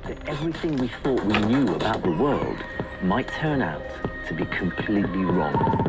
that everything we thought we knew about the world might turn out to be completely wrong.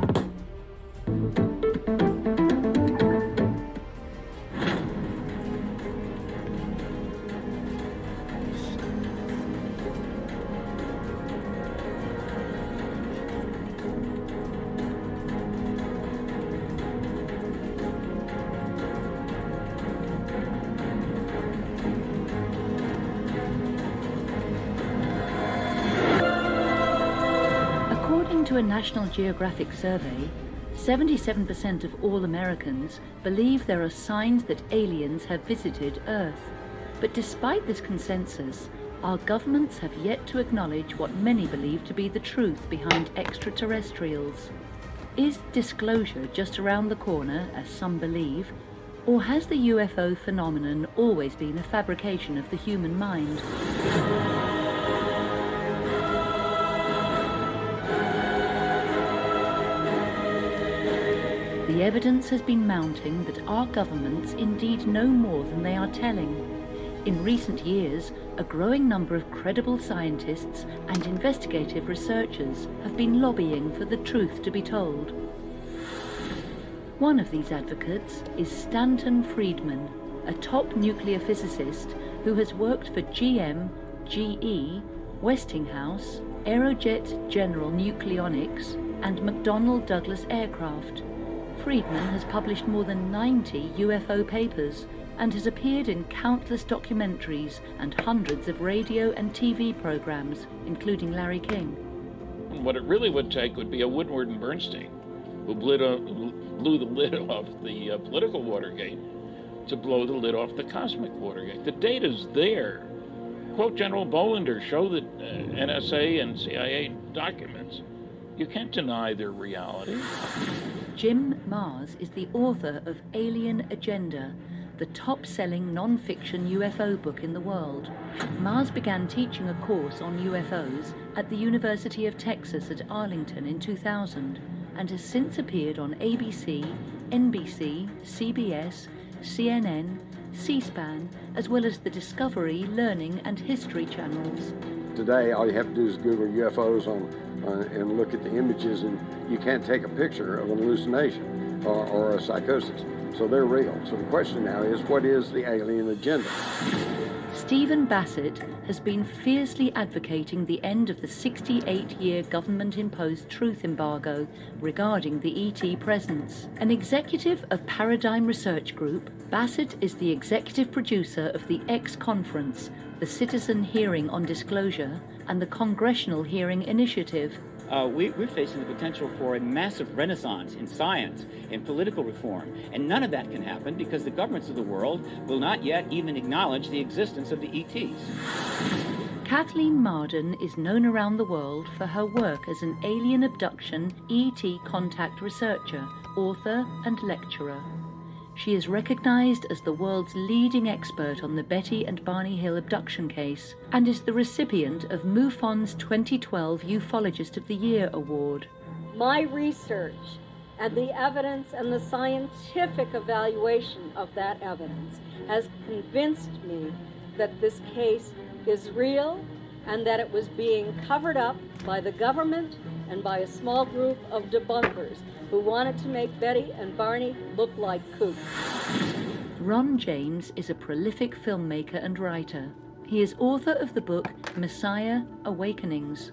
According to a National Geographic survey, 77% of all Americans believe there are signs that aliens have visited Earth. But despite this consensus, our governments have yet to acknowledge what many believe to be the truth behind extraterrestrials. Is disclosure just around the corner, as some believe, or has the UFO phenomenon always been a fabrication of the human mind? The evidence has been mounting that our governments indeed know more than they are telling. In recent years, a growing number of credible scientists and investigative researchers have been lobbying for the truth to be told. One of these advocates is Stanton Friedman, a top nuclear physicist who has worked for GM, GE, Westinghouse, Aerojet General Nucleonics, and McDonnell Douglas Aircraft. Friedman has published more than 90 UFO papers and has appeared in countless documentaries and hundreds of radio and TV programs, including Larry King. What it really would take would be a Woodward and Bernstein, who blew the lid off the political Watergate to blow the lid off the cosmic Watergate. The data's there. Quote General Bollinger, show the NSA and CIA documents. You can't deny their reality. Jim Mars is the author of Alien Agenda, the top-selling non-fiction UFO book in the world. Mars began teaching a course on UFOs at the University of Texas at Arlington in 2000 and has since appeared on ABC, NBC, CBS, CNN, C-SPAN, as well as the Discovery, Learning and History channels. Today, all you have to do is Google UFOs and look at the images, and you can't take a picture of an hallucination or a psychosis. So they're real. So the question now is, what is the alien agenda? Stephen Bassett has been fiercely advocating the end of the 68-year government-imposed truth embargo regarding the ET presence. An executive of Paradigm Research Group, Bassett is the executive producer of the X Conference, the Citizen Hearing on Disclosure, and the Congressional Hearing Initiative. We're facing the potential for a massive renaissance in science, in political reform, and none of that can happen because the governments of the world will not yet even acknowledge the existence of the ETs. Kathleen Marden is known around the world for her work as an alien abduction ET contact researcher, author, and lecturer. She is recognized as the world's leading expert on the Betty and Barney Hill abduction case and is the recipient of MUFON's 2012 Ufologist of the Year award. My research and the evidence and the scientific evaluation of that evidence has convinced me that this case is real and that it was being covered up by the government and by a small group of debunkers who wanted to make Betty and Barney look like kooks. Ron James is a prolific filmmaker and writer. He is author of the book Messiah: Awakenings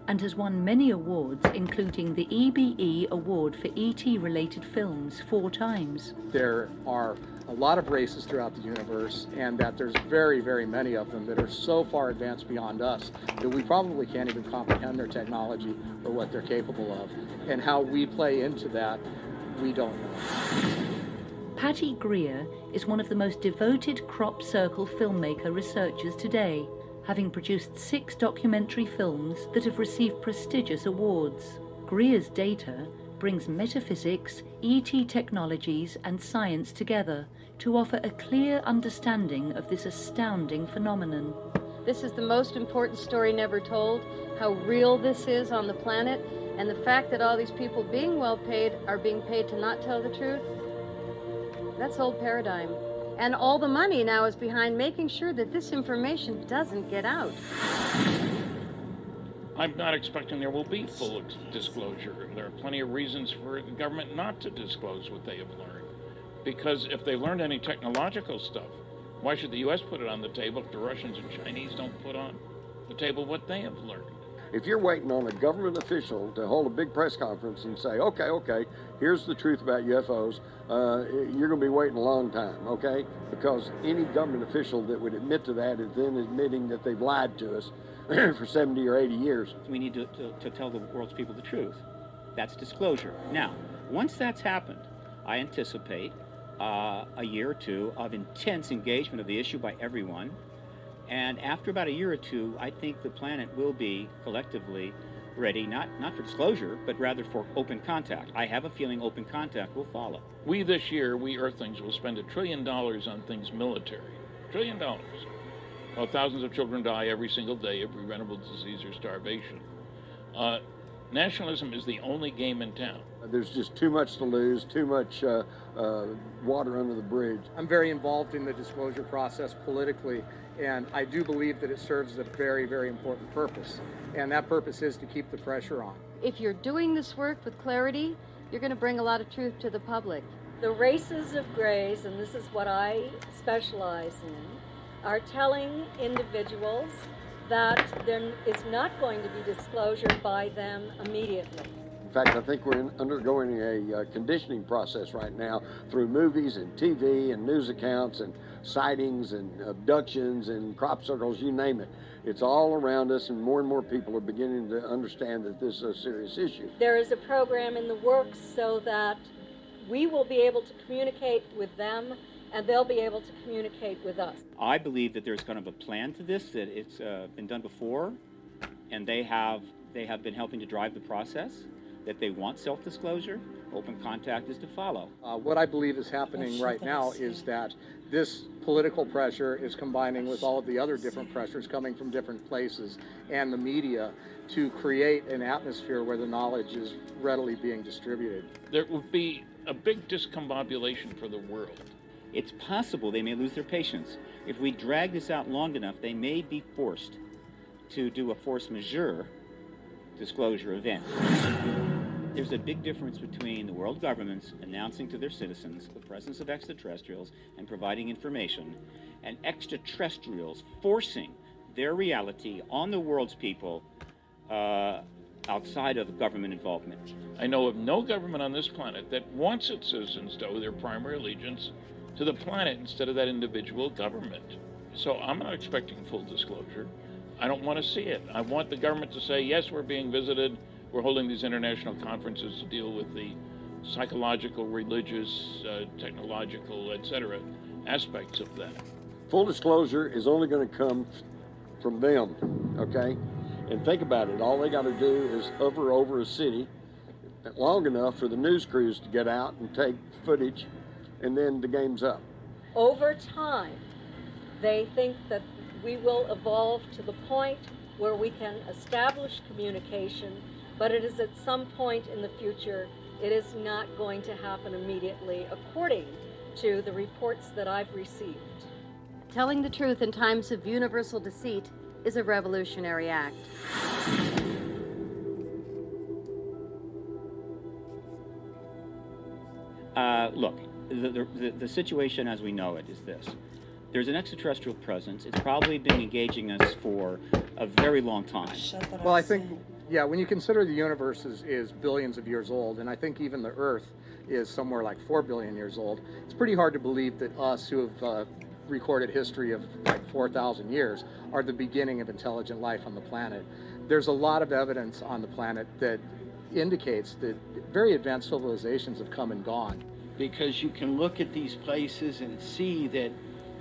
and has won many awards, including the EBE Award for ET-related films 4 times. There are a lot of races throughout the universe, and that there's very, very many of them that are so far advanced beyond us that we probably can't even comprehend their technology or what they're capable of. And how we play into that, we don't know. Patty Greer is one of the most devoted crop circle filmmaker researchers today, having produced 6 documentary films that have received prestigious awards. Greer's data brings metaphysics, ET technologies, and science together to offer a clear understanding of this astounding phenomenon. This is the most important story never told, how real this is on the planet, and the fact that all these people being well paid are being paid to not tell the truth. That's old paradigm. And all the money now is behind making sure that this information doesn't get out. I'm not expecting there will be full disclosure. There are plenty of reasons for the government not to disclose what they have learned. Because if they've learned any technological stuff, why should the U.S. put it on the table if the Russians and Chinese don't put on the table what they have learned? If you're waiting on a government official to hold a big press conference and say, okay, here's the truth about UFOs, you're going to be waiting a long time, okay? Because any government official that would admit to that is then admitting that they've lied to us for 70 or 80 years. We need to tell the world's people the truth. That's disclosure. Now, once that's happened, I anticipate a year or two of intense engagement of the issue by everyone. And after about a year or two, I think the planet will be collectively ready, not for disclosure, but rather for open contact. I have a feeling open contact will follow. We this year, we Earthlings, will spend $1 trillion on things military. $1 trillion. Well, thousands of children die every single day of preventable disease or starvation. Nationalism is the only game in town. There's just too much to lose, too much water under the bridge. I'm very involved in the disclosure process politically, and I do believe that it serves a very, very important purpose. And that purpose is to keep the pressure on. If you're doing this work with clarity, you're going to bring a lot of truth to the public. The races of grays, and this is what I specialize in, are telling individuals that there is not going to be disclosure by them immediately. In fact, I think we're undergoing a conditioning process right now through movies and TV and news accounts and sightings and abductions and crop circles, you name it. It's all around us, and more people are beginning to understand that this is a serious issue. There is a program in the works so that we will be able to communicate with them and they'll be able to communicate with us. I believe that there's kind of a plan to this, that it's been done before, and they have been helping to drive the process, that they want self-disclosure. Open contact is to follow. What I believe is happening right now is that this political pressure is combining with all of the other different pressures coming from different places and the media to create an atmosphere where the knowledge is readily being distributed. There will be a big discombobulation for the world. It's possible they may lose their patience. If we drag this out long enough, they may be forced to do a force majeure disclosure event. There's a big difference between the world governments announcing to their citizens the presence of extraterrestrials and providing information, and extraterrestrials forcing their reality on the world's people outside of government involvement. I know of no government on this planet that wants its citizens to owe their primary allegiance to the planet instead of that individual government. So I'm not expecting full disclosure. I don't want to see it. I want the government to say, yes, we're being visited. We're holding these international conferences to deal with the psychological, religious, technological, etc. aspects of that. Full disclosure is only going to come from them, okay? And think about it. All they got to do is hover over a city long enough for the news crews to get out and take footage, and then the game's up. Over time, they think that we will evolve to the point where we can establish communication, but it is at some point in the future. It is not going to happen immediately, according to the reports that I've received. Telling the truth in times of universal deceit is a revolutionary act. Look, the situation as we know it is this. There's an extraterrestrial presence. It's probably been engaging us for a very long time. Well, I think, yeah, when you consider the universe is billions of years old, and I think even the Earth is somewhere like 4 billion years old, it's pretty hard to believe that us who have recorded history of like 4,000 years are the beginning of intelligent life on the planet. There's a lot of evidence on the planet that indicates that very advanced civilizations have come and gone. Because you can look at these places and see that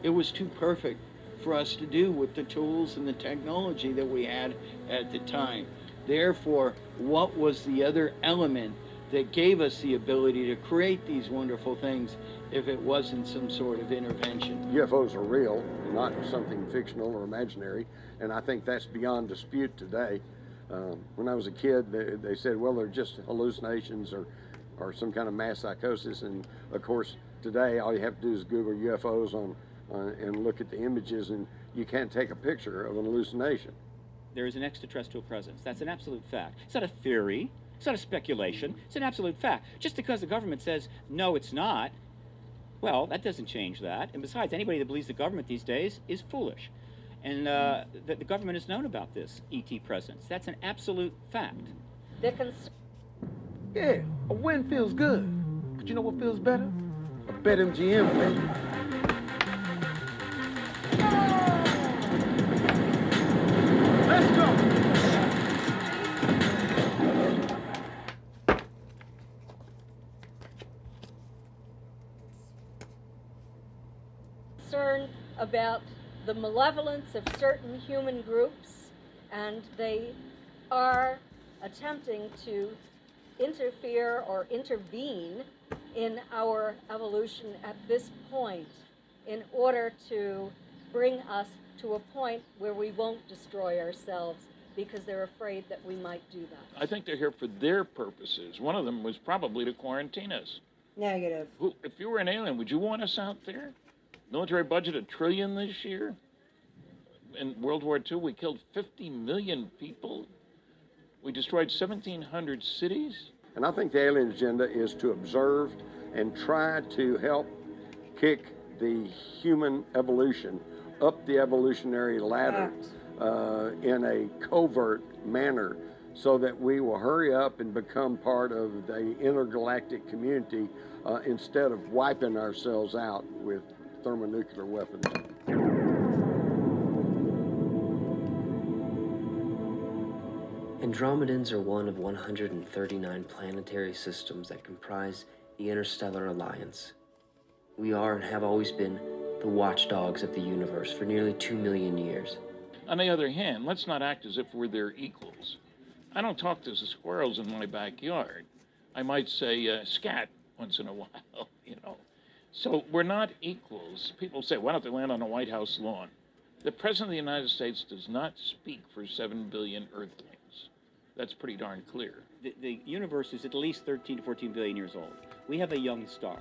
it was too perfect for us to do with the tools and the technology that we had at the time. Therefore, what was the other element that gave us the ability to create these wonderful things if it wasn't some sort of intervention? UFOs are real, not something fictional or imaginary, and I think that's beyond dispute today. When I was a kid, they said, well, they're just hallucinations or some kind of mass psychosis, and of course, Today, all you have to do is Google UFOs and look at the images, and you can't take a picture of an hallucination. There is an extraterrestrial presence. That's an absolute fact. It's not a theory. It's not a speculation. It's an absolute fact. Just because the government says, no, it's not, well, that doesn't change that. And besides, anybody that believes the government these days is foolish. And the government has known about this ET presence. That's an absolute fact. Yeah, a win feels good. But you know what feels better? A BetMGM win. Let's go! Concern about the malevolence of certain human groups, and they are attempting to interfere or intervene in our evolution at this point in order to bring us to a point where we won't destroy ourselves because they're afraid that we might do that. I think they're here for their purposes. One of them was probably to quarantine us. Negative. If you were an alien, would you want us out there? Military budget $1 trillion this year. In World War II, we killed 50 million people. We destroyed 1,700 cities. And I think the alien agenda is to observe and try to help kick the human evolution up the evolutionary ladder in a covert manner so that we will hurry up and become part of the intergalactic community instead of wiping ourselves out with thermonuclear weapons. Andromedans are one of 139 planetary systems that comprise the Interstellar Alliance. We are and have always been the watchdogs of the universe for nearly 2 million years. On the other hand, let's not act as if we're their equals. I don't talk to the squirrels in my backyard. I might say scat once in a while, you know. So we're not equals. People say, why don't they land on a White House lawn? The President of the United States does not speak for 7 billion Earthlings. That's pretty darn clear. The universe is at least 13 to 14 billion years old. We have a young star.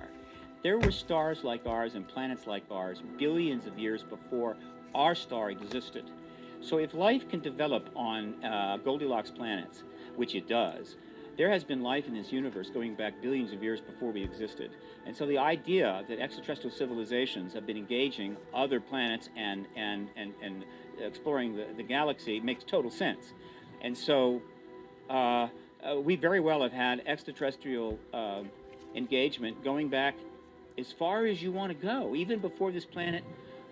There were stars like ours and planets like ours billions of years before our star existed. So if life can develop on Goldilocks planets, which it does, there has been life in this universe going back billions of years before we existed. And so the idea that extraterrestrial civilizations have been engaging other planets and exploring the galaxy makes total sense. And so we very well have had extraterrestrial engagement going back as far as you want to go, even before this planet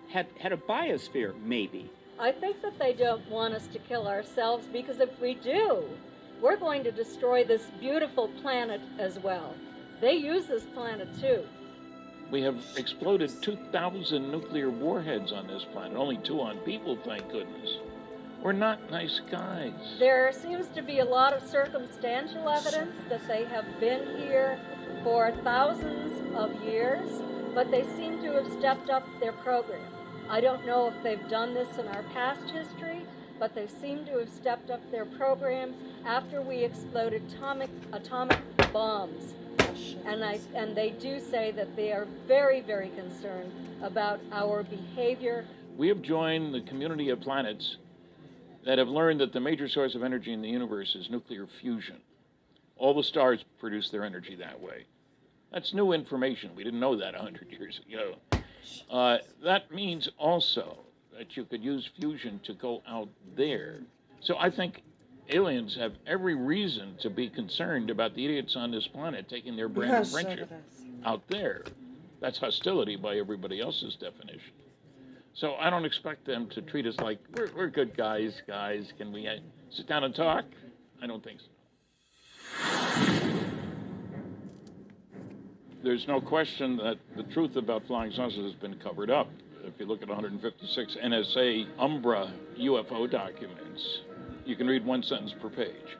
had a biosphere, maybe. I think that they don't want us to kill ourselves, because if we do, we're going to destroy this beautiful planet as well. They use this planet too. We have exploded 2,000 nuclear warheads on this planet, only 2 on people, thank goodness. We're not nice guys. There seems to be a lot of circumstantial evidence that they have been here for thousands of years, but they seem to have stepped up their program. I don't know if they've done this in our past history, but they seem to have stepped up their program after we exploded atomic bombs. And they do say that they are very, very concerned about our behavior. We have joined the community of planets that have learned that the major source of energy in the universe is nuclear fusion. All the stars produce their energy that way. That's new information. We didn't know that 100 years ago. That means also that you could use fusion to go out there. So I think aliens have every reason to be concerned about the idiots on this planet taking their brand of friendship out there. That's hostility by everybody else's definition. So I don't expect them to treat us like, we're good guys, can we sit down and talk? I don't think so. There's no question that the truth about flying saucers has been covered up. If you look at 156 NSA Umbra UFO documents, you can read 1 sentence per page.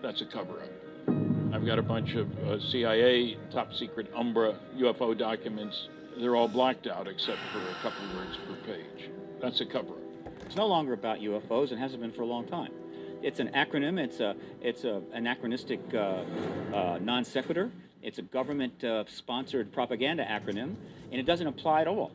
That's a cover-up. I've got a bunch of CIA top secret Umbra UFO documents. They're all blacked out except for a couple of words per page. That's a cover-up. It's no longer about UFOs and hasn't been for a long time. It's an acronym. It's an anachronistic non sequitur It's a government-sponsored propaganda acronym, and it doesn't apply at all.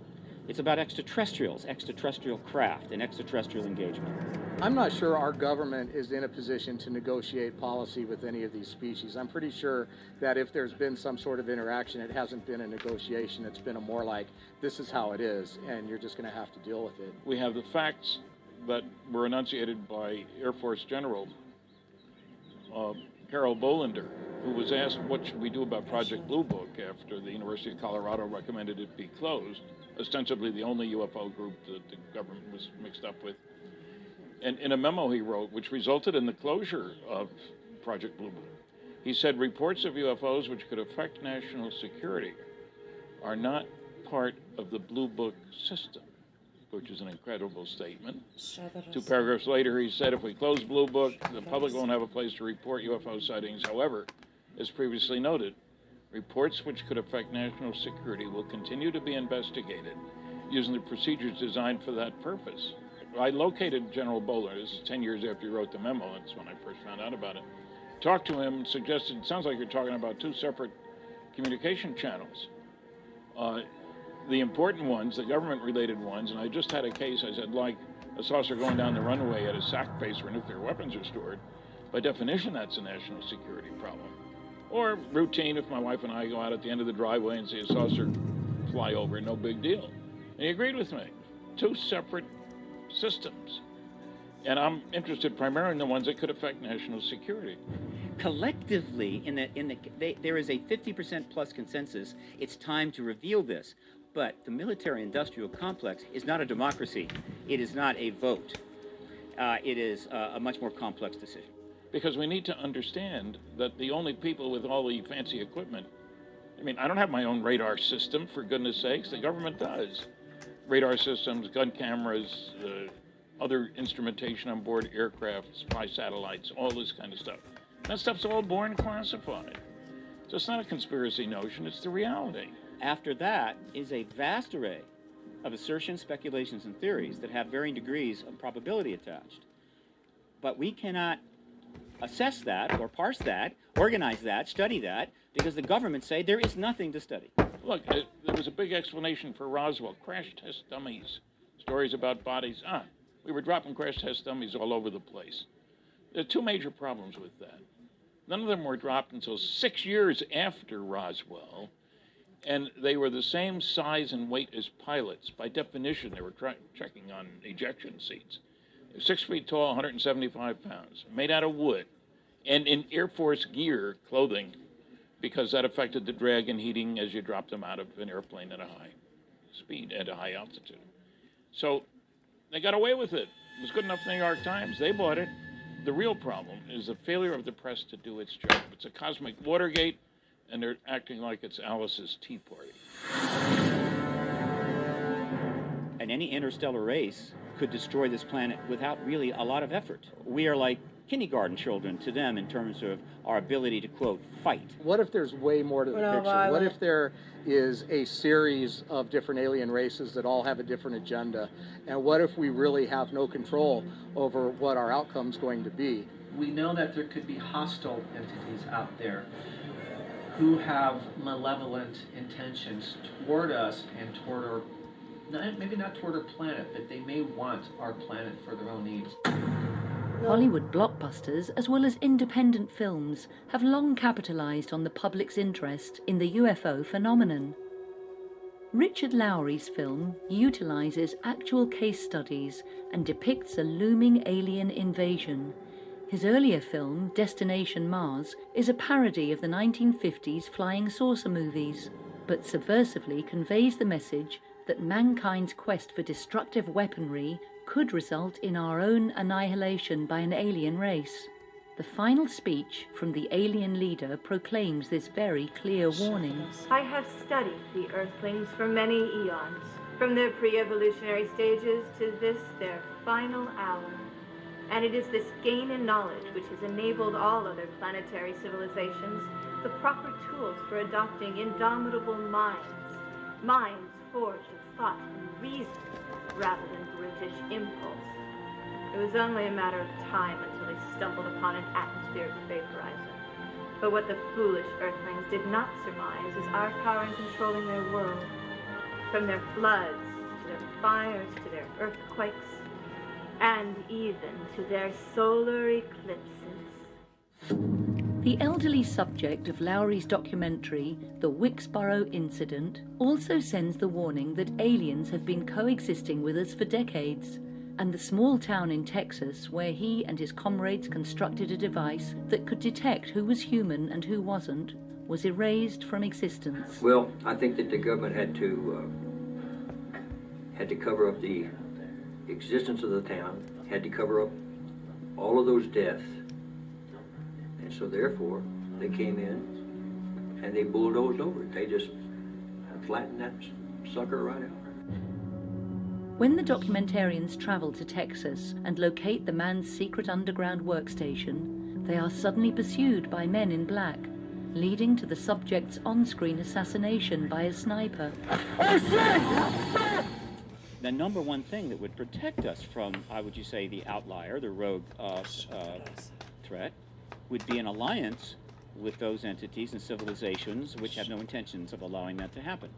It's about extraterrestrials, extraterrestrial craft, and extraterrestrial engagement. I'm not sure our government is in a position to negotiate policy with any of these species. I'm pretty sure that if there's been some sort of interaction, it hasn't been a negotiation. It's been a more like, this is how it is, and you're just going to have to deal with it. We have the facts that were enunciated by Air Force General Harold Bolender, who was asked what should we do about Project Blue Book after the University of Colorado recommended it be closed, ostensibly the only UFO group that the government was mixed up with. And in a memo he wrote, which resulted in the closure of Project Blue Book, he said reports of UFOs which could affect national security are not part of the Blue Book system, which is an incredible statement. 2 paragraphs later, he said, if we close Blue Book, the public won't have a place to report UFO sightings. However, as previously noted, reports which could affect national security will continue to be investigated using the procedures designed for that purpose. I located General Bowler. This is 10 years after he wrote the memo. That's when I first found out about it. Talked to him, suggested, it sounds like you're talking about 2 separate communication channels. The important ones, the government-related ones, and I just had a case, I said, like a saucer going down the runway at a SAC base where nuclear weapons are stored. By definition, that's a national security problem. Or routine, if my wife and I go out at the end of the driveway and see a saucer fly over, no big deal. And he agreed with me. 2 separate systems. And I'm interested primarily in the ones that could affect national security. Collectively, there is a 50% plus consensus. It's time to reveal this. But the military-industrial complex is not a democracy. It is not a vote. It is a much more complex decision. Because we need to understand that the only people with all the fancy equipment, I mean, I don't have my own radar system, for goodness sakes. The government does. Radar systems, gun cameras, other instrumentation on board aircraft, spy satellites, all this kind of stuff. That stuff's all born classified. So it's not a conspiracy notion, it's the reality. After that is a vast array of assertions, speculations, and theories that have varying degrees of probability attached. But we cannot assess that, or parse that, organize that, study that, because the government say there is nothing to study. Look, there was a big explanation for Roswell. Crash test dummies. Stories about bodies. We were dropping crash test dummies all over the place. There are 2 major problems with that. None of them were dropped until 6 years after Roswell, and they were the same size and weight as pilots. By definition, they were checking on ejection seats. They were 6 feet tall, 175 pounds, made out of wood, and in Air Force gear, clothing, because that affected the drag and heating as you dropped them out of an airplane at a high speed, at a high altitude. So they got away with it. It was good enough for the New York Times. They bought it. The real problem is the failure of the press to do its job. It's a cosmic Watergate, and they're acting like it's Alice's Tea Party. And any interstellar race could destroy this planet without really a lot of effort. We are like kindergarten children to them in terms of our ability to, quote, fight. What if there's way more to the picture? What if there is a series of different alien races that all have a different agenda? And what if we really have no control over what our outcome's going to be? We know that there could be hostile entities out there who have malevolent intentions toward us and toward our, maybe not toward our planet, but they may want our planet for their own needs. Hollywood blockbusters, as well as independent films, have long capitalized on the public's interest in the UFO phenomenon. Richard Lowry's film utilizes actual case studies and depicts a looming alien invasion. His earlier film, Destination Mars, is a parody of the 1950s flying saucer movies, but subversively conveys the message that mankind's quest for destructive weaponry could result in our own annihilation by an alien race. The final speech from the alien leader proclaims this very clear warning. I have studied the Earthlings for many eons, from their pre-evolutionary stages to this, their final hour. And it is this gain in knowledge which has enabled all other planetary civilizations the proper tools for adopting indomitable minds forged of thought and reason rather than brutish impulse. It was only a matter of time until they stumbled upon an atmospheric vaporizer. But what the foolish Earthlings did not surmise is our power in controlling their world. From their floods, to their fires, to their earthquakes, and even to their solar eclipses. The elderly subject of Lowry's documentary, The Wicksboro Incident, also sends the warning that aliens have been coexisting with us for decades, and the small town in Texas where he and his comrades constructed a device that could detect who was human and who wasn't, was erased from existence. Well, I think that the government had to cover up the existence of the town, had to cover up all of those deaths. And so therefore, they came in and they bulldozed over it. They just flattened that sucker right out. When the documentarians travel to Texas and locate the man's secret underground workstation, they are suddenly pursued by men in black, leading to the subject's on-screen assassination by a sniper. The number one thing that would protect us from, how would you say, the outlier, the rogue threat, would be an alliance with those entities and civilizations which have no intentions of allowing that to happen,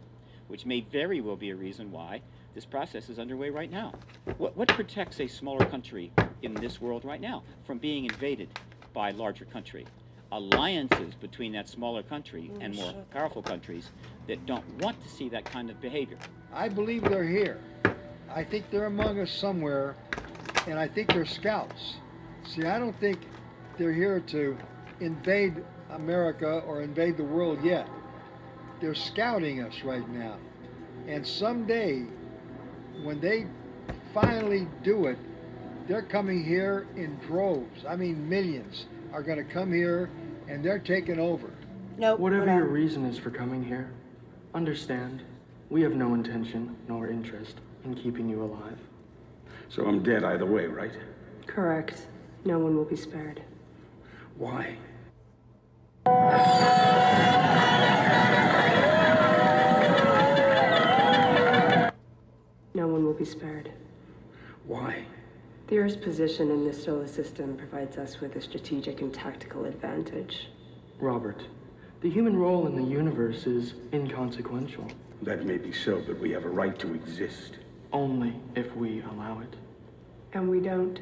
which may very well be a reason why this process is underway right now. What protects a smaller country in this world right now from being invaded by a larger country? Alliances between that smaller country and more powerful countries that don't want to see that kind of behavior. I believe they're here. I think they're among us somewhere, and I think they're scouts. See, I don't think they're here to invade America or invade the world yet. They're scouting us right now. And someday, when they finally do it, they're coming here in droves. I mean, millions are going to come here, and they're taking over. Whatever your reason is for coming here, understand, we have no intention nor interest in keeping you alive. So I'm dead either way, right? Correct. No one will be spared. Why? No one will be spared. Why? The Earth's position in this solar system provides us with a strategic and tactical advantage. Robert, the human role in the universe is inconsequential. That may be so, but we have a right to exist. Only if we allow it. And we don't.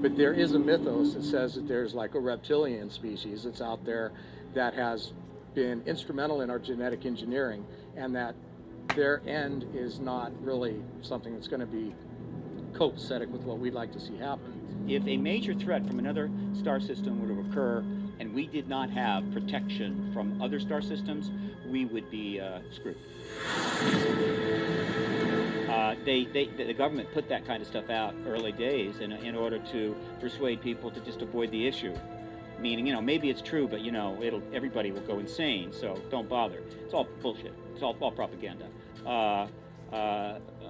But there is a mythos that says that there's like a reptilian species that's out there that has been instrumental in our genetic engineering, and that their end is not really something that's going to be copacetic with what we'd like to see happen. If a major threat from another star system were to occur and we did not have protection from other star systems, we would be screwed. The government put that kind of stuff out early days in order to persuade people to just avoid the issue. Meaning, you know, maybe it's true, but, you know, everybody will go insane, so don't bother. It's all bullshit. It's all propaganda.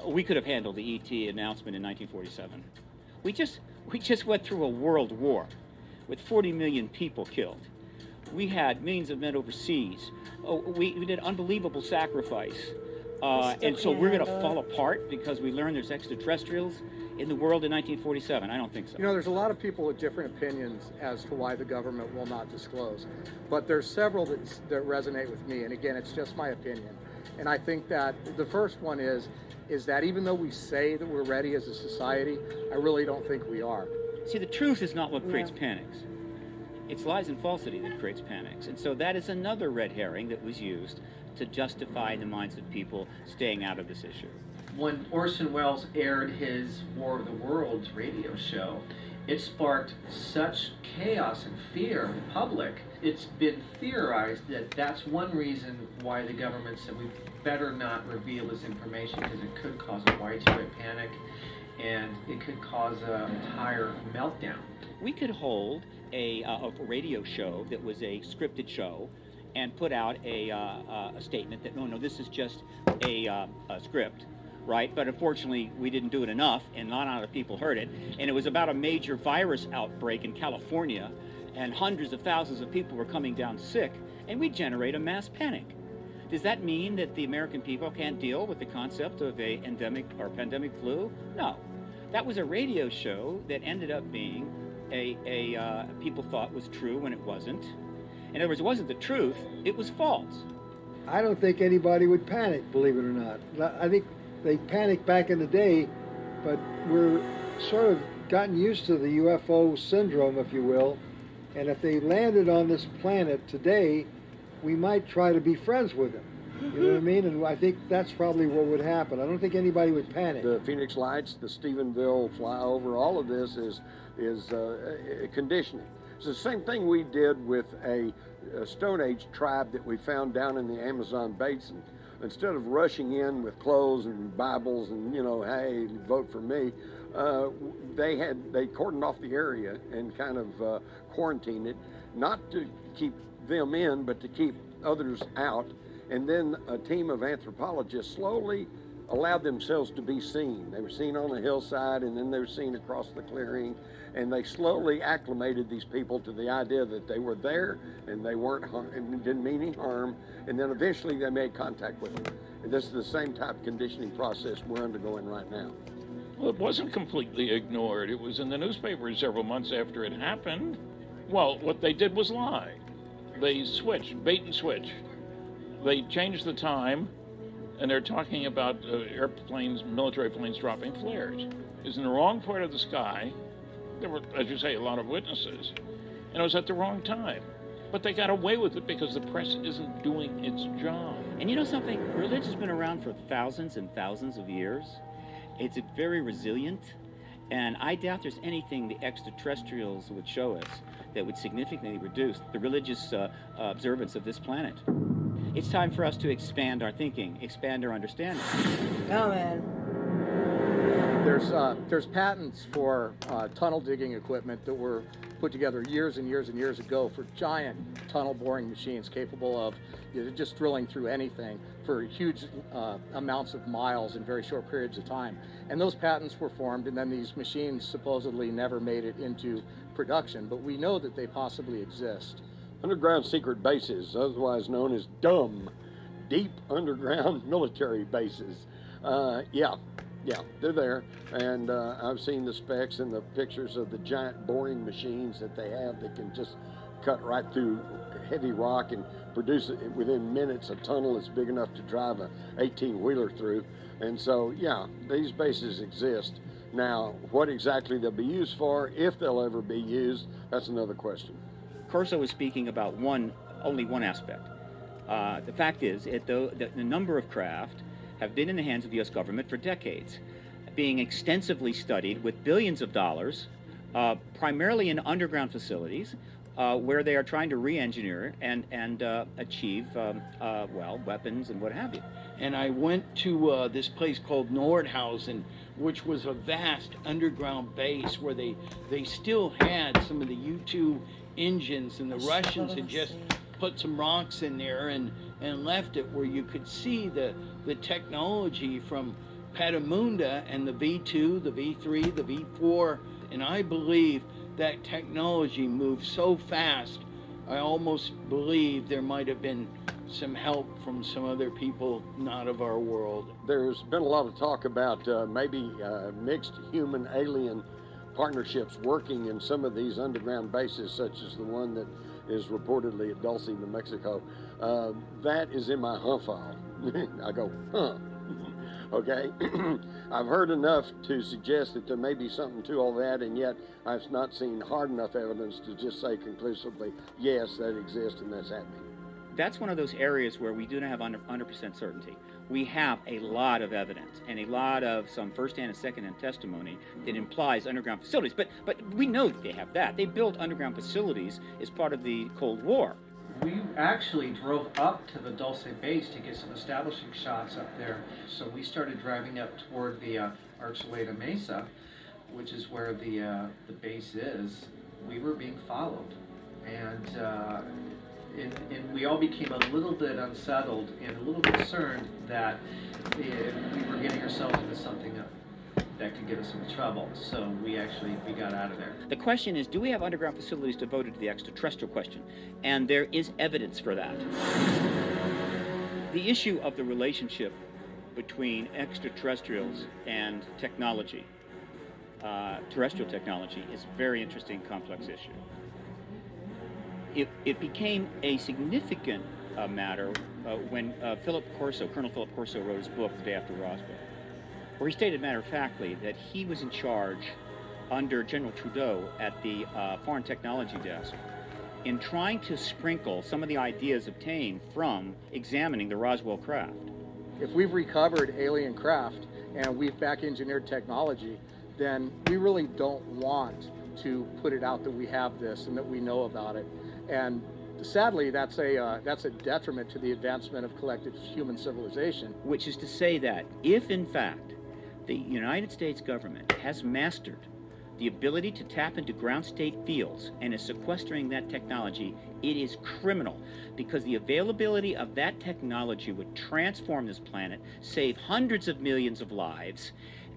We could have handled the ET announcement in 1947. We just went through a world war with 40 million people killed. We had millions of men overseas. We did unbelievable sacrifice. And so we're going to fall apart because we learned there's extraterrestrials in the world in 1947? I don't think so. You know, there's a lot of people with different opinions as to why the government will not disclose. But there's several that resonate with me. And again, it's just my opinion. And I think that the first one is that even though we say that we're ready as a society, I really don't think we are. See, the truth is not what creates panics. It's lies and falsity that creates panics. And so that is another red herring that was used to justify in the minds of people staying out of this issue. When Orson Welles aired his War of the Worlds radio show, it sparked such chaos and fear in the public. It's been theorized that that's one reason why the government said we better not reveal this information, because it could cause a widespread panic and it could cause an entire meltdown. We could hold a radio show that was a scripted show and put out a statement that no, this is just a script, right? But unfortunately, we didn't do it enough, and not a lot of people heard it. And it was about a major virus outbreak in California, and hundreds of thousands of people were coming down sick, and we generate a mass panic. Does that mean that the American people can't deal with the concept of a endemic or pandemic flu? No. That was a radio show that ended up being people thought was true when it wasn't. In other words, it wasn't the truth, it was false. I don't think anybody would panic, believe it or not. I think they panicked back in the day, but we're sort of gotten used to the UFO syndrome, if you will. And if they landed on this planet today, we might try to be friends with them. You know what I mean? And I think that's probably what would happen. I don't think anybody would panic. The Phoenix Lights, the Stephenville flyover, all of this is conditioning. It's the same thing we did with a Stone Age tribe that we found down in the Amazon basin. Instead of rushing in with clothes and Bibles and, you know, hey, vote for me, they cordoned off the area and kind of quarantined it, not to keep them in, but to keep others out. And then a team of anthropologists slowly allowed themselves to be seen. They were seen on the hillside, and then they were seen across the clearing, and they slowly acclimated these people to the idea that they were there and they weren't and didn't mean any harm, and then eventually they made contact with them. And this is the same type of conditioning process we're undergoing right now. Well, it wasn't completely ignored. It was in the newspapers several months after it happened. Well, what they did was lie. They switched, bait and switch. They changed the time, and they're talking about airplanes, military planes dropping flares. It's in the wrong part of the sky. There were, as you say, a lot of witnesses, and it was at the wrong time. But they got away with it because the press isn't doing its job. And you know something? Religion's been around for thousands and thousands of years. It's very resilient, and I doubt there's anything the extraterrestrials would show us that would significantly reduce the religious observance of this planet. It's time for us to expand our thinking, expand our understanding. Oh, man. There's patents for tunnel digging equipment that were put together years and years and years ago for giant tunnel boring machines capable of just drilling through anything for huge amounts of miles in very short periods of time. And those patents were formed, and then these machines supposedly never made it into production, but we know that they possibly exist. Underground secret bases, otherwise known as DUMB, deep underground military bases. Yeah, they're there, and I've seen the specs and the pictures of the giant boring machines that they have that can just cut right through heavy rock and produce it within minutes a tunnel that's big enough to drive a 18-wheeler through. And so, yeah, these bases exist. Now, what exactly they'll be used for, if they'll ever be used, that's another question. Corso was speaking about only one aspect. The fact is, the number of craft have been in the hands of the U.S. government for decades, being extensively studied with billions of dollars, primarily in underground facilities, where they are trying to re-engineer and achieve, well, weapons and what have you. And I went to this place called Nordhausen, which was a vast underground base where they still had some of the U-2 engines, and the Russians had just put some rocks in there and left it where you could see the technology from Petamunda and the V2, the V3, the V4, and I believe that technology moved so fast, I almost believe there might have been some help from some other people not of our world. There's been a lot of talk about maybe mixed human-alien partnerships working in some of these underground bases, such as the one that is reportedly at Dulce, New Mexico. That is in my huh file. I go, huh. Okay. I've heard enough to suggest that there may be something to all that, and yet I've not seen hard enough evidence to just say conclusively, yes, that exists and that's happening. That's one of those areas where we do not have 100% certainty. We have a lot of evidence and a lot of some first-hand and second-hand testimony that implies underground facilities. But we know that they have that. They built underground facilities as part of the Cold War. We actually drove up to the Dulce base to get some establishing shots up there. So we started driving up toward the Archuleta Mesa, which is where the base is. We were being followed, and we all became a little bit unsettled and a little concerned that we were getting ourselves into something that could get us into trouble. So we got out of there. The question is, do we have underground facilities devoted to the extraterrestrial question? And there is evidence for that. The issue of the relationship between extraterrestrials and technology terrestrial technology is a very interesting, complex issue. It became a significant matter when Colonel Philip Corso wrote his book the day after Roswell, where he stated matter-of-factly that he was in charge under General Trudeau at the Foreign Technology Desk in trying to sprinkle some of the ideas obtained from examining the Roswell craft. If we've recovered alien craft and we've back-engineered technology, then we really don't want to put it out that we have this and that we know about it. And sadly, that's a detriment to the advancement of collective human civilization. Which is to say that if, in fact, the United States government has mastered the ability to tap into ground state fields and is sequestering that technology, it is criminal, because the availability of that technology would transform this planet, save hundreds of millions of lives,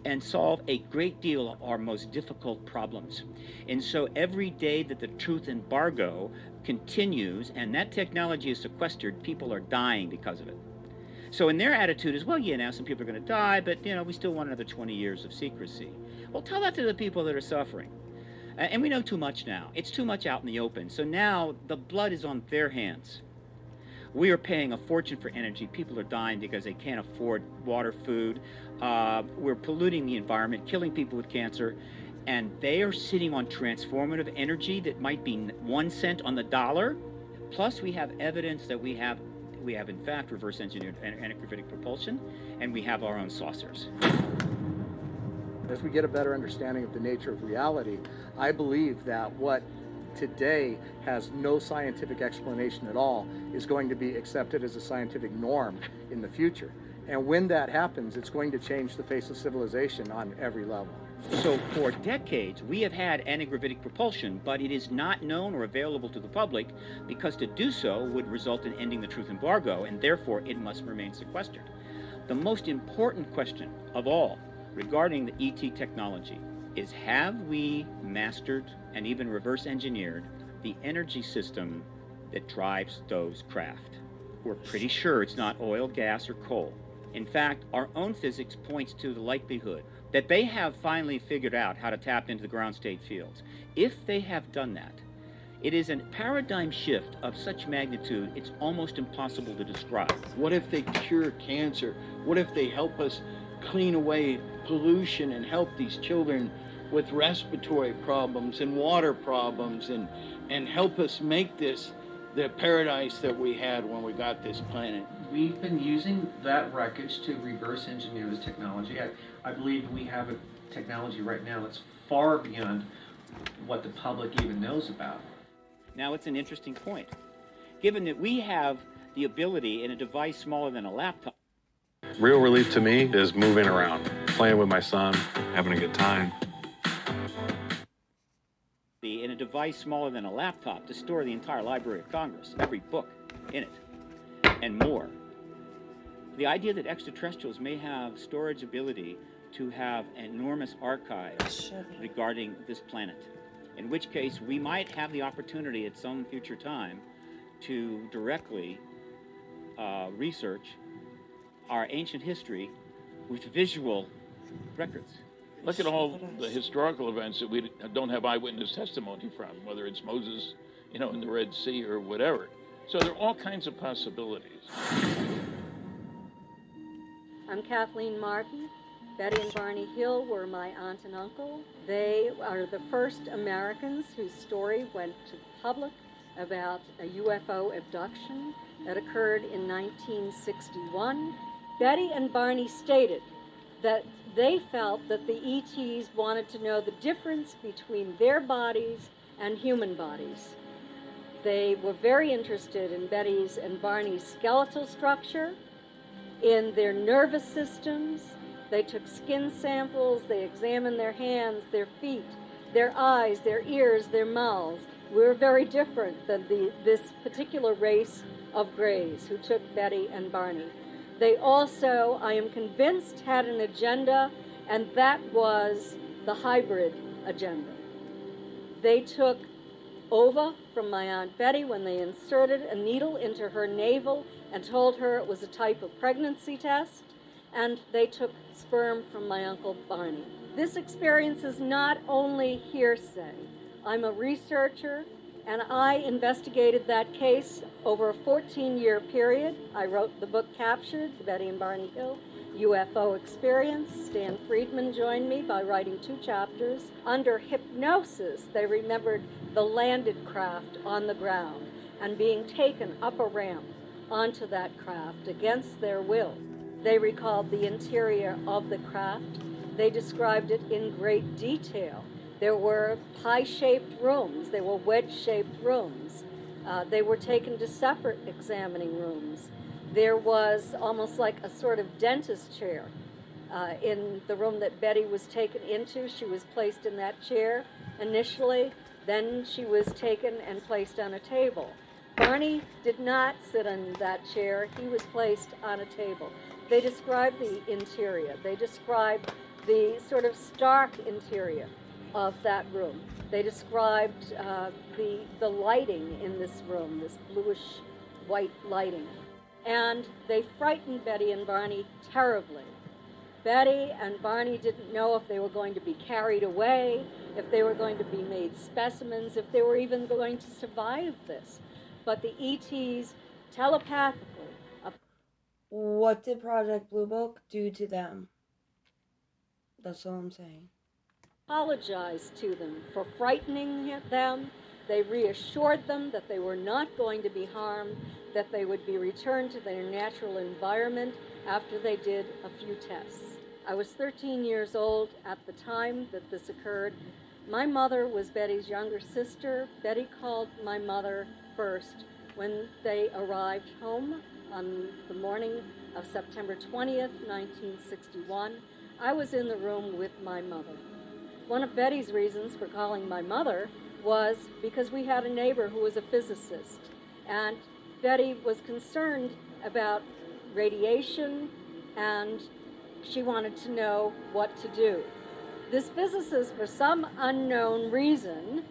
and solve a great deal of our most difficult problems. And so every day that the truth embargo continues and that technology is sequestered, people are dying because of it. So in their attitude is, well, yeah, now some people are going to die, but, you know, we still want another 20 years of secrecy. Well, tell that to the people that are suffering. And we know too much now. It's too much out in the open. So now the blood is on their hands. We are paying a fortune for energy. People are dying because they can't afford water, food. We're polluting the environment, killing people with cancer. And they are sitting on transformative energy that might be 1 cent on the dollar. Plus, we have evidence that we have in fact reverse engineered antigravitic propulsion, and we have our own saucers. As we get a better understanding of the nature of reality, I believe that what today has no scientific explanation at all is going to be accepted as a scientific norm in the future. And when that happens, it's going to change the face of civilization on every level. So for decades, we have had antigravitic propulsion, but it is not known or available to the public because to do so would result in ending the truth embargo, and therefore it must remain sequestered. The most important question of all regarding the ET technology is, have we mastered and even reverse engineered the energy system that drives those craft? We're pretty sure it's not oil, gas, or coal. In fact, our own physics points to the likelihood that they have finally figured out how to tap into the ground state fields. If they have done that, it is a paradigm shift of such magnitude, it's almost impossible to describe. What if they cure cancer? What if they help us clean away pollution and help these children with respiratory problems and water problems and help us make this the paradise that we had when we got this planet? We've been using that wreckage to reverse engineer the technology. I believe we have a technology right now that's far beyond what the public even knows about. Now, it's an interesting point. Given that we have the ability in a device smaller than a laptop. Real relief to me is moving around, playing with my son, having a good time. In a device smaller than a laptop to store the entire Library of Congress, every book in it, and more. The idea that extraterrestrials may have storage ability to have enormous archives regarding this planet, in which case we might have the opportunity at some future time to directly research our ancient history with visual records. Look at all the historical events that we don't have eyewitness testimony from, whether it's Moses, you know, in the Red Sea or whatever. So there are all kinds of possibilities. I'm Kathleen Martin. Betty and Barney Hill were my aunt and uncle. They are the first Americans whose story went to the public about a UFO abduction that occurred in 1961. Betty and Barney stated that they felt that the ETs wanted to know the difference between their bodies and human bodies. They were very interested in Betty's and Barney's skeletal structure, in their nervous systems. They took skin samples, they examined their hands, their feet, their eyes, their ears, their mouths. We're very different than this particular race of Greys who took Betty and Barney. They also, I am convinced, had an agenda, and that was the hybrid agenda. They took ova from my Aunt Betty when they inserted a needle into her navel and told her it was a type of pregnancy test, and they took sperm from my Uncle Barney. This experience is not only hearsay. I'm a researcher, and I investigated that case over a 14-year period. I wrote the book Captured, the Betty and Barney Hill UFO Experience. Stan Friedman joined me by writing 2 chapters. Under hypnosis, they remembered the landed craft on the ground and being taken up a ramp onto that craft against their will. They recalled the interior of the craft. They described it in great detail. There were pie-shaped rooms. There were wedge-shaped rooms. They were taken to separate examining rooms. There was almost like a sort of dentist chair in the room that Betty was taken into. She was placed in that chair initially. Then she was taken and placed on a table. Barney did not sit in that chair. He was placed on a table. They described the interior. They described the sort of stark interior of that room. They described the lighting in this room, this bluish white lighting. And they frightened Betty and Barney terribly. Betty and Barney didn't know if they were going to be carried away, if they were going to be made specimens, if they were even going to survive this. But the ETs telepathically. What did Project Blue Book do to them? That's all I'm saying. Apologized to them for frightening them. They reassured them that they were not going to be harmed, that they would be returned to their natural environment after they did a few tests. I was 13 years old at the time that this occurred. My mother was Betty's younger sister. Betty called my mother first when they arrived home on the morning of September 20th, 1961. I was in the room with my mother. One of Betty's reasons for calling my mother was because we had a neighbor who was a physicist, and Betty was concerned about radiation, and she wanted to know what to do. This physicist, for some unknown reason,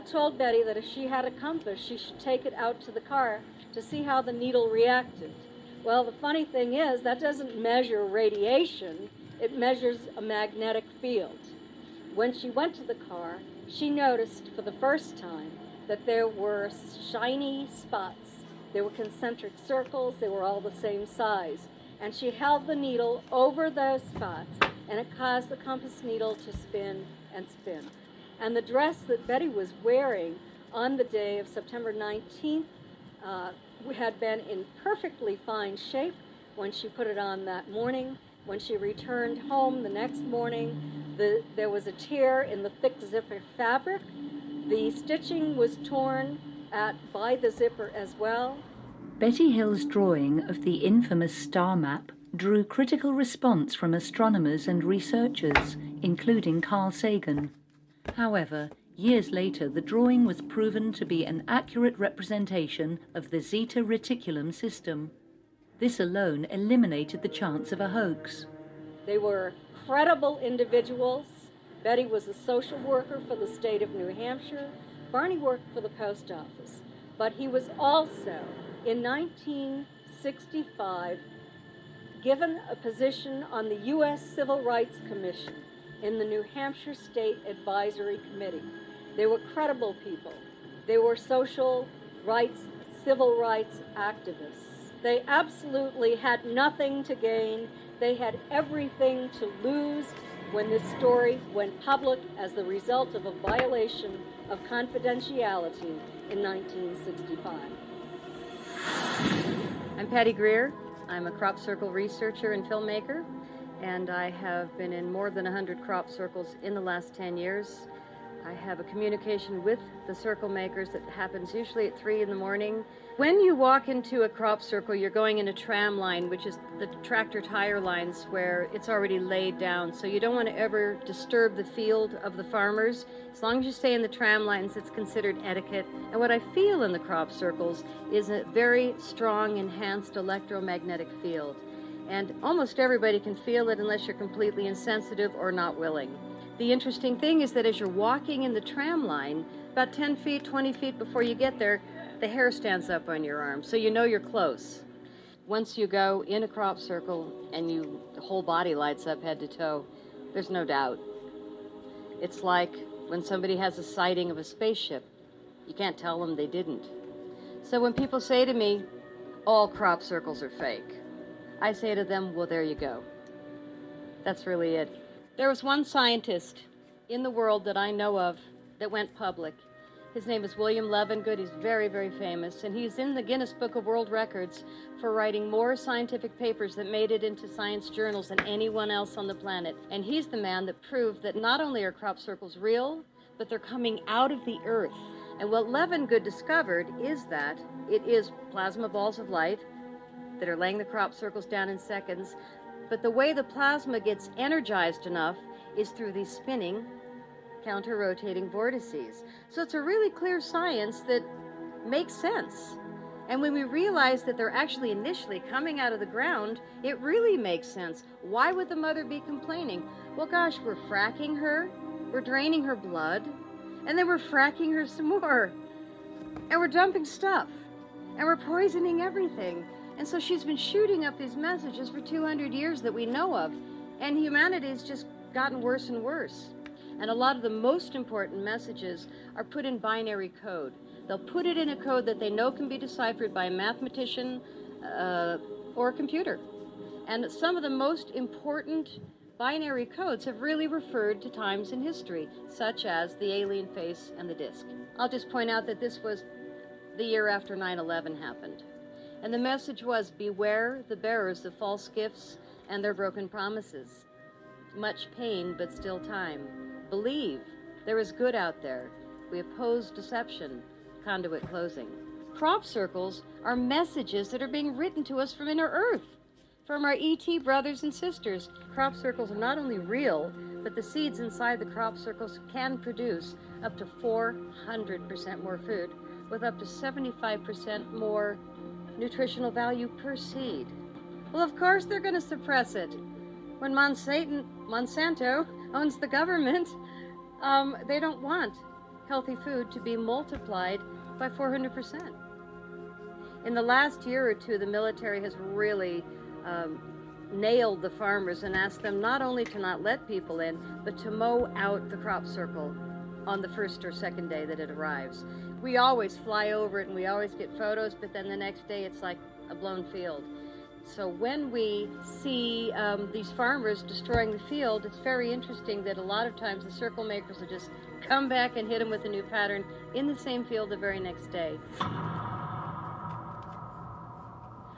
told Betty that if she had a compass, she should take it out to the car to see how the needle reacted. Well, the funny thing is, that doesn't measure radiation, it measures a magnetic field. When she went to the car, she noticed for the first time that there were shiny spots. They were concentric circles, they were all the same size. And she held the needle over those spots, and it caused the compass needle to spin and spin. And the dress that Betty was wearing on the day of September 19th had been in perfectly fine shape when she put it on that morning. When she returned home the next morning, there was a tear in the thick zipper fabric. The stitching was torn by the zipper as well. Betty Hill's drawing of the infamous star map drew critical response from astronomers and researchers, including Carl Sagan. However, years later, the drawing was proven to be an accurate representation of the Zeta Reticulum system. This alone eliminated the chance of a hoax. They were credible individuals. Betty was a social worker for the state of New Hampshire. Barney worked for the post office. But he was also, in 1965, given a position on the U.S. Civil Rights Commission in the New Hampshire State Advisory Committee. They were credible people. They were social rights, civil rights activists. They absolutely had nothing to gain. They had everything to lose when this story went public as the result of a violation of confidentiality in 1965. I'm Patty Greer. I'm a crop circle researcher and filmmaker, and I have been in more than 100 crop circles in the last 10 years. I have a communication with the circle makers that happens usually at 3 in the morning. When you walk into a crop circle, you're going in a tram line, which is the tractor tire lines where it's already laid down. So you don't want to ever disturb the field of the farmers. As long as you stay in the tram lines, it's considered etiquette. And what I feel in the crop circles is a very strong, enhanced electromagnetic field. And almost everybody can feel it unless you're completely insensitive or not willing. The interesting thing is that as you're walking in the tram line, about 10 feet, 20 feet before you get there, the hair stands up on your arm, so you know you're close. Once you go in a crop circle and the whole body lights up head to toe, there's no doubt. It's like when somebody has a sighting of a spaceship. You can't tell them they didn't. So when people say to me, all crop circles are fake, I say to them, well, there you go. That's really it. There was one scientist in the world that I know of that went public. His name is William Levengood. He's very, very famous, and he's in the Guinness Book of World Records for writing more scientific papers that made it into science journals than anyone else on the planet. And he's the man that proved that not only are crop circles real, but they're coming out of the earth. And what Levengood discovered is that it is plasma balls of light that are laying the crop circles down in seconds, but the way the plasma gets energized enough is through these spinning, counter-rotating vortices. So it's a really clear science that makes sense. And when we realize that they're actually initially coming out of the ground, it really makes sense. Why would the mother be complaining? Well, gosh, we're fracking her, we're draining her blood, and then we're fracking her some more. And we're dumping stuff, and we're poisoning everything. And so she's been shooting up these messages for 200 years that we know of, and humanity's just gotten worse and worse. And a lot of the most important messages are put in binary code. They'll put it in a code that they know can be deciphered by a mathematician or a computer. And some of the most important binary codes have really referred to times in history, such as the alien face and the disc. I'll just point out that this was the year after 9/11 happened. And the message was, beware the bearers of false gifts and their broken promises. Much pain, but still time. Believe there is good out there. We oppose deception. Conduit closing. Crop circles are messages that are being written to us from inner earth, from our ET brothers and sisters. Crop circles are not only real, but the seeds inside the crop circles can produce up to 400% more food, with up to 75% more nutritional value per seed. Well, of course they're going to suppress it. When Monsanto owns the government, they don't want healthy food to be multiplied by 400%. In the last year or two, the military has really nailed the farmers and asked them not only to not let people in, but to mow out the crop circle on the first or second day that it arrives. We always fly over it and we always get photos, but then the next day it's like a blown field. So when we see these farmers destroying the field, it's very interesting that a lot of times the circle makers will just come back and hit them with a new pattern in the same field the very next day.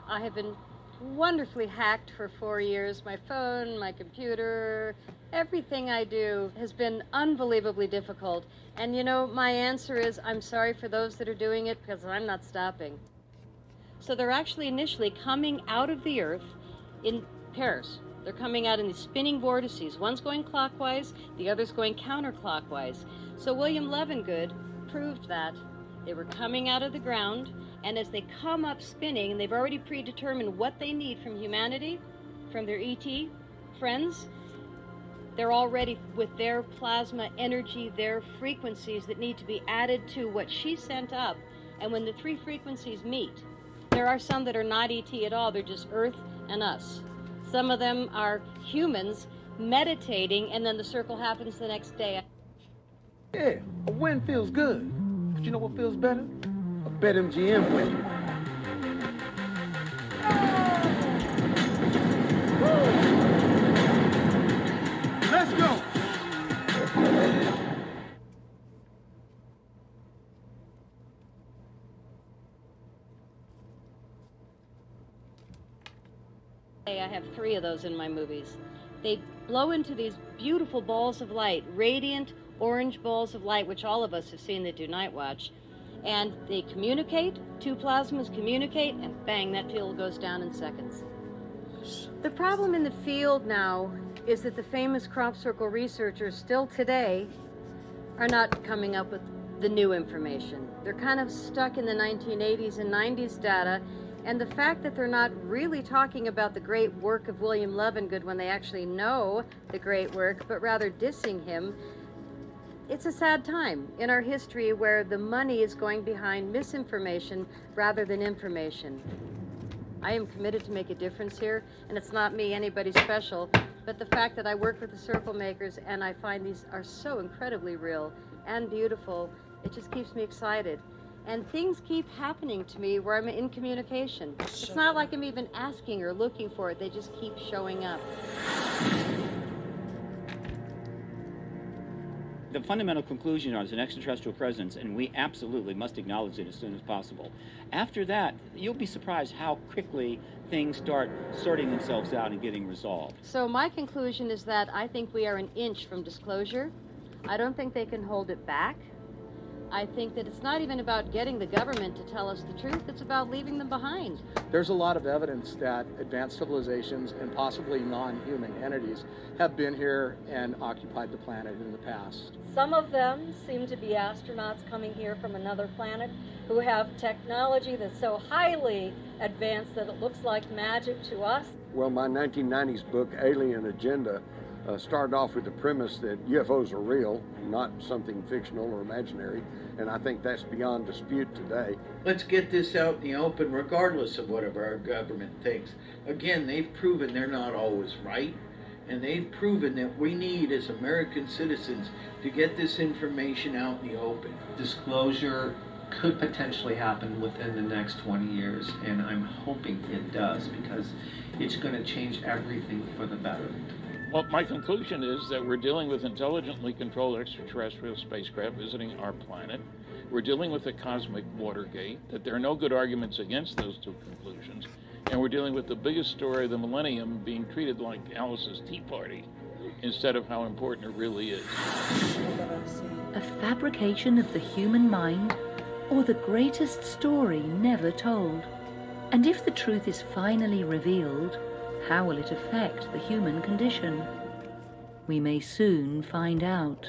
I have been wonderfully hacked for 4 years. My phone, my computer, everything I do has been unbelievably difficult. And you know, my answer is, I'm sorry for those that are doing it because I'm not stopping. So they're actually initially coming out of the earth in pairs. They're coming out in these spinning vortices. One's going clockwise, the other's going counterclockwise. So William Levengood proved that they were coming out of the ground, and as they come up spinning, and they've already predetermined what they need from humanity, from their ET friends, they're already with their plasma energy, their frequencies that need to be added to what she sent up. And when the three frequencies meet, there are some that are not ET at all, they're just Earth and us. Some of them are humans meditating, and then the circle happens the next day. Yeah, a win feels good. But you know what feels better? A BetMGM win. Let's go! I have 3 of those in my movies. They blow into these beautiful balls of light, radiant orange balls of light, which all of us have seen that do night watch. And they communicate, 2 plasmas communicate, and bang, that field goes down in seconds. The problem in the field now is that the famous crop circle researchers still today are not coming up with the new information. They're kind of stuck in the 1980s and 90s data, and the fact that they're not really talking about the great work of William Levengood when they actually know the great work, but rather dissing him, it's a sad time in our history where the money is going behind misinformation rather than information. I am committed to make a difference here, and it's not me, anybody special, but the fact that I work with the circle makers and I find these are so incredibly real and beautiful, it just keeps me excited. And things keep happening to me where I'm in communication. It's not like I'm even asking or looking for it, they just keep showing up. The fundamental conclusion is an extraterrestrial presence, and we absolutely must acknowledge it as soon as possible. After that, you'll be surprised how quickly things start sorting themselves out and getting resolved. So my conclusion is that I think we are an inch from disclosure. I don't think they can hold it back. I think that it's not even about getting the government to tell us the truth, it's about leaving them behind. There's a lot of evidence that advanced civilizations and possibly non-human entities have been here and occupied the planet in the past. Some of them seem to be astronauts coming here from another planet who have technology that's so highly advanced that it looks like magic to us. Well, my 1990s book, Alien Agenda, started off with the premise that UFOs are real, not something fictional or imaginary, and I think that's beyond dispute today. Let's get this out in the open regardless of whatever our government thinks. Again, they've proven they're not always right, and they've proven that we need, as American citizens, to get this information out in the open. Disclosure could potentially happen within the next 20 years, and I'm hoping it does, because it's going to change everything for the better. Well, my conclusion is that we're dealing with intelligently controlled extraterrestrial spacecraft visiting our planet. We're dealing with the cosmic Watergate, that there are no good arguments against those two conclusions. And we're dealing with the biggest story of the millennium being treated like Alice's Tea Party instead of how important it really is. A fabrication of the human mind, or the greatest story never told? And if the truth is finally revealed, how will it affect the human condition? We may soon find out.